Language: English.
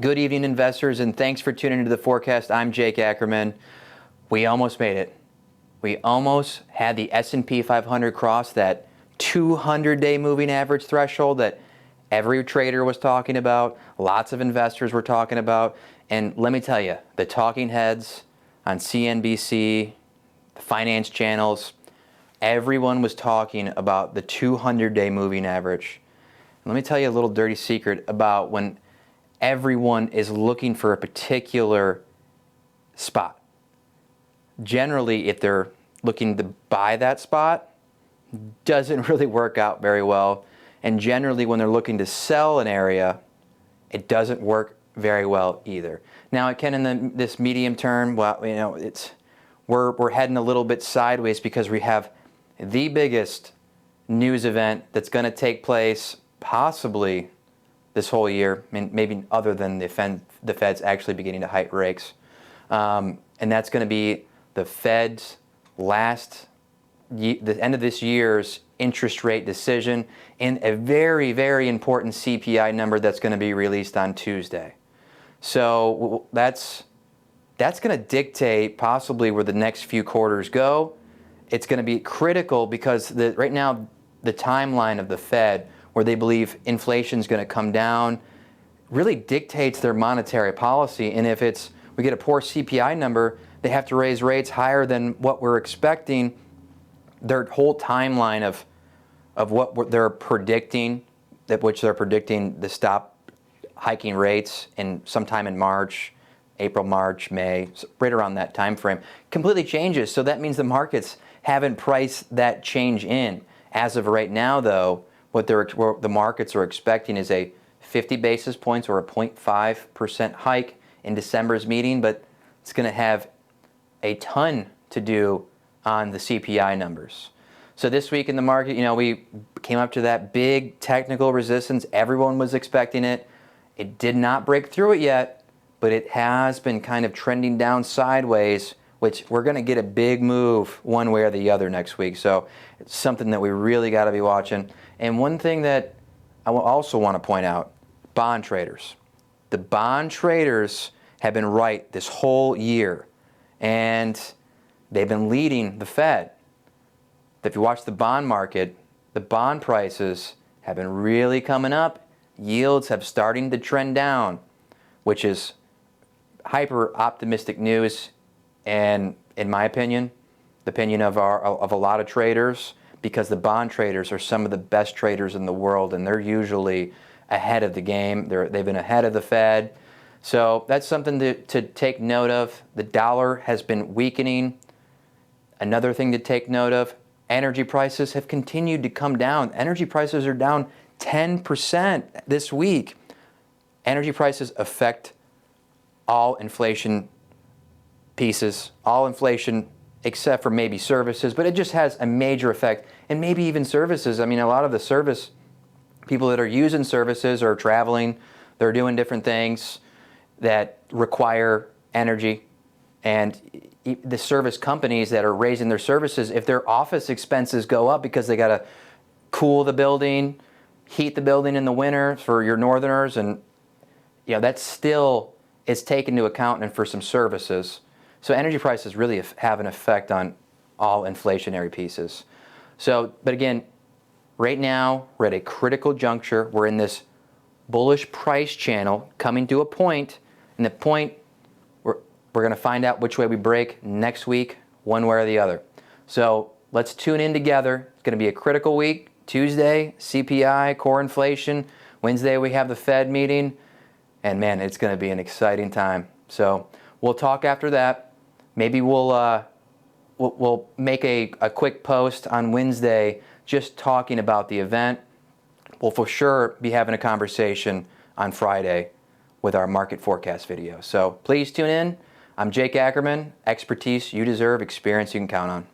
Good evening, investors, and thanks for tuning into the forecast. I'm Jake Ackerman. We almost made it. We almost had the S&P 500 cross that 200-day moving average threshold that every trader was talking about, lots of investors were talking about, and let me tell you, the talking heads on CNBC, the finance channels, everyone was talking about the 200-day moving average. Let me tell you a little dirty secret about when everyone is looking for a particular spot. Generally, if they're looking to buy that spot, doesn't really work out very well. And generally, when they're looking to sell an area, it doesn't work very well either. Now, it can in this medium term, well, you know, we're heading a little bit sideways because we have the biggest news event that's going to take place possibly this whole year, I mean, maybe other than the Fed's actually beginning to hike rates. And that's going to be the Fed's the end of this year's interest rate decision and a very, very important CPI number that's going to be released on Tuesday. So that's going to dictate possibly where the next few quarters go. It's going to be critical because right now the timeline of the Fed, where they believe inflation is going to come down, really dictates their monetary policy. And if we get a poor CPI number, they have to raise rates higher than what we're expecting. Their whole timeline of what they're predicting, which they're predicting to stop hiking rates in sometime in March, April, March, May, right around that time frame, completely changes. So that means the markets haven't priced that change in. As of right now, though, what the markets are expecting is a 50 basis points or a 0.5% hike in December's meeting, but it's going to have a ton to do on the CPI numbers. So this week in the market, you know, we came up to that big technical resistance. Everyone was expecting it. It did not break through it yet, but it has been kind of trending down sideways, which we're going to get a big move one way or the other next week. So it's something that we really got to be watching. And one thing that I also want to point out, bond traders. The bond traders have been right this whole year, and they've been leading the Fed. If you watch the bond market, the bond prices have been really coming up. Yields have starting to trend down, which is hyper optimistic news. And in my opinion, the opinion of a lot of traders, because the bond traders are some of the best traders in the world, and they're usually ahead of the game. They've been ahead of the Fed. So that's something to take note of. The dollar has been weakening. Another thing to take note of, energy prices have continued to come down. Energy prices are down 10% this week. Energy prices affect all inflation pieces, all inflation except for maybe services, but it just has a major effect. And maybe even services. I mean, a lot of the service people that are using services are traveling, they're doing different things that require energy. And the service companies that are raising their services, if their office expenses go up because they got to cool the building, heat the building in the winter for your northerners, and you know, that still is taken into account and for some services. So energy prices really have an effect on all inflationary pieces. So, but again, right now we're at a critical juncture. We're in this bullish price channel coming to a point, and the point we're going to find out which way we break next week, one way or the other. So let's tune in together. It's going to be a critical week. Tuesday, CPI, core inflation. Wednesday, we have the Fed meeting. And man, it's going to be an exciting time. So we'll talk after that. Maybe we'll make a quick post on Wednesday just talking about the event. We'll for sure be having a conversation on Friday with our market forecast video. So please tune in. I'm Jake Ackerman. Expertise you deserve, experience you can count on.